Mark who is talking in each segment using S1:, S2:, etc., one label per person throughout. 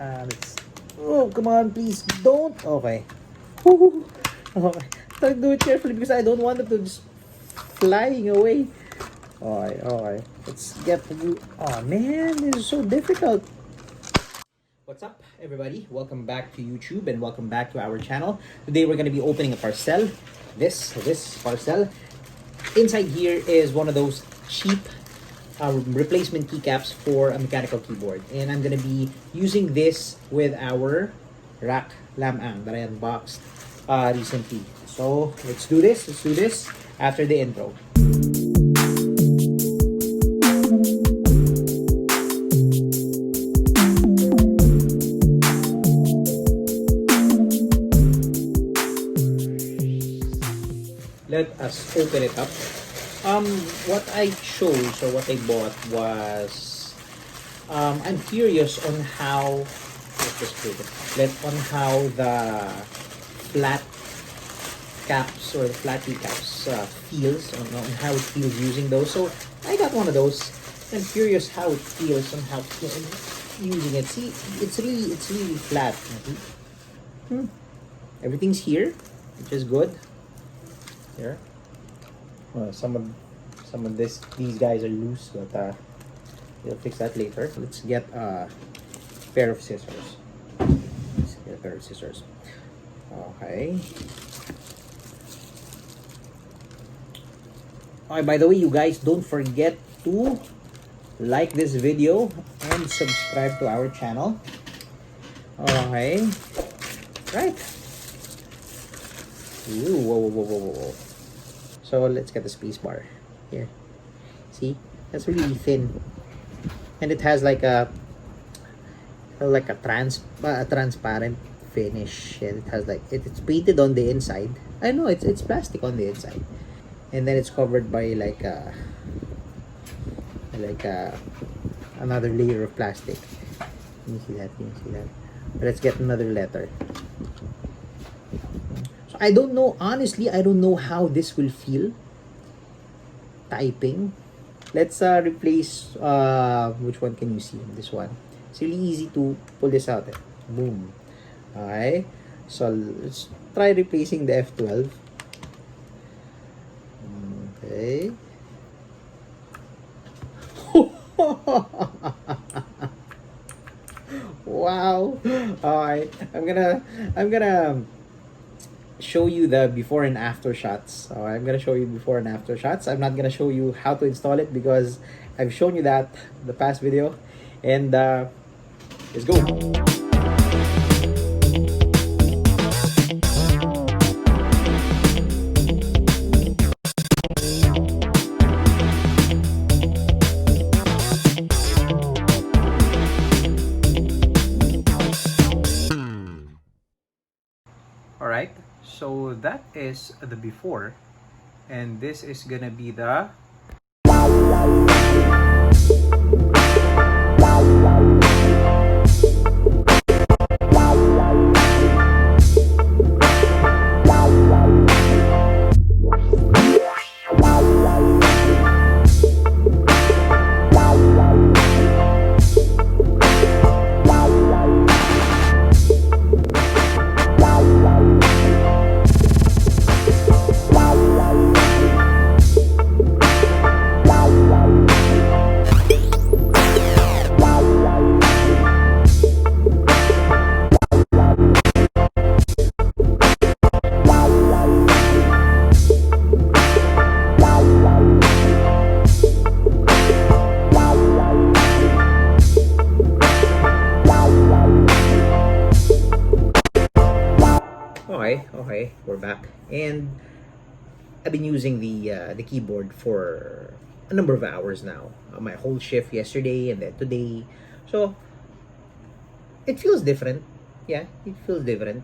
S1: Let's. Oh, come on, please don't. Okay. Woo. Okay. Try to do it carefully because I don't want it to just flying away. Okay, okay. Let's get the. Oh man, this is so difficult. What's up, everybody? Welcome back to YouTube and welcome back to our channel. Today we're gonna be opening a parcel. This parcel. Inside here is one of those cheap replacement keycaps for a mechanical keyboard, and I'm gonna be using this with our Rakk lam-ang that I unboxed recently. So let's do this. Let's do this after the intro. Let us open it up. What I chose or what I bought was I'm curious on how on how the flat caps or the flat keycaps feels, on how it feels using those. So I got one of those. I'm curious how it feels and how using it. See, it's really flat. Everything's here, which is good. Here, some of these guys are loose, but we'll fix that later. Let's get a pair of scissors. Okay. Alright, by the way, you guys, don't forget to like this video and subscribe to our channel. Okay. Right. Ooh, whoa. So let's get the space bar here. See, that's really thin, and it has like a transparent finish, and it has like it's painted on the inside. I know it's plastic on the inside, and then it's covered by like another layer of plastic. Can you see that? Let's get another letter. I don't know, honestly, I don't know how this will feel typing. Let's replace, which one can you see? This one. It's really easy to pull this out. Boom. Okay. So let's try replacing the F12. Okay. Wow. Alright. I'm gonna show you the before and after shots. I'm gonna show you before and after shots. I'm not gonna show you how to install it because I've shown you that the past video. And let's go. Alright, so that is the before, and this is gonna be the Okay, we're back, and I've been using the keyboard for a number of hours now. My whole shift yesterday and then today, so it feels different. Yeah, it feels different.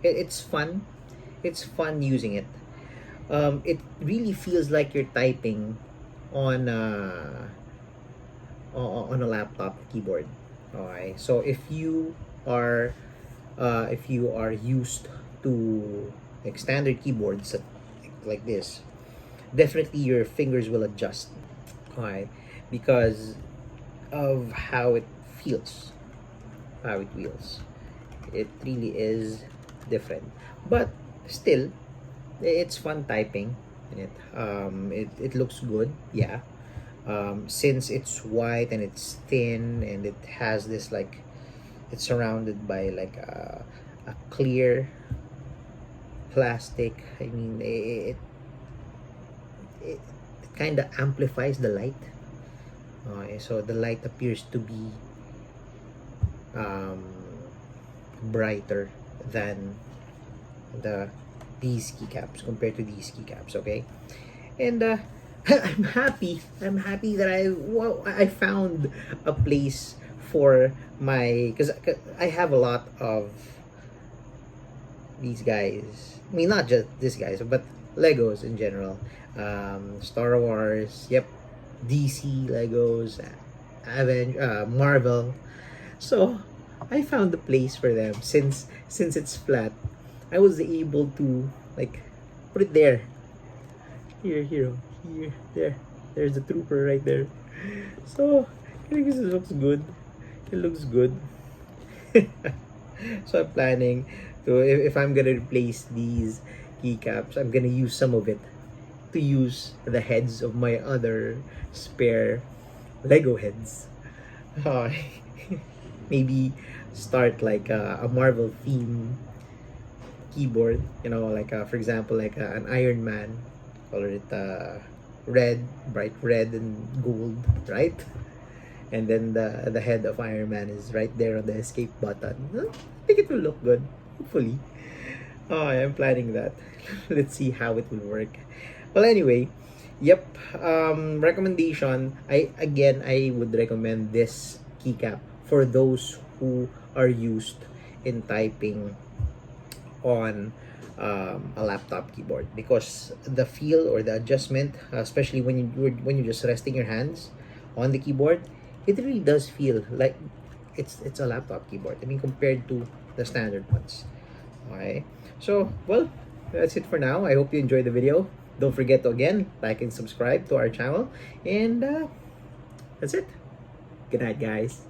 S1: It's fun. It's fun using it. It really feels like you're typing on a laptop keyboard. Okay, so if you are used to like standard keyboards like this, definitely your fingers will adjust. Okay, because of how it feels. how it feels. It really is different, but still, it's fun typing in it. It looks good, yeah. Since it's white and it's thin and it has this like, it's surrounded by like a clear plastic. I mean, it kind of amplifies the light. Okay, so the light appears to be um, brighter than the these keycaps, compared to these keycaps. Okay, and I'm happy that I found a place for my, because I have a lot of these guys. I mean, not just these guys, but Legos in general. Star Wars, yep, DC Legos, Marvel. So I found a place for them, since it's flat. I was able to like put it there. Here, there. There's the trooper right there. So I think this looks good. It looks good. So I'm planning to, if I'm gonna replace these keycaps, I'm gonna use some of it to use the heads of my other spare Lego heads. Uh, Maybe start like a Marvel theme keyboard. You know, like for example, like an Iron Man. Color it red, bright red and gold, right? And then the head of Iron Man is right there on the escape button. Huh? I think it will look good, hopefully. Oh, I'm planning that. Let's see how it will work. Well, anyway, yep. Recommendation. I would recommend this keycap for those who are used in typing on a laptop keyboard, because the feel or the adjustment, especially when you're just resting your hands on the keyboard, it really does feel like it's a laptop keyboard. I mean, compared to the standard ones. Okay, so well, that's it for now. I hope you enjoyed the video. Don't forget to again like and subscribe to our channel, and that's it. Good night, guys.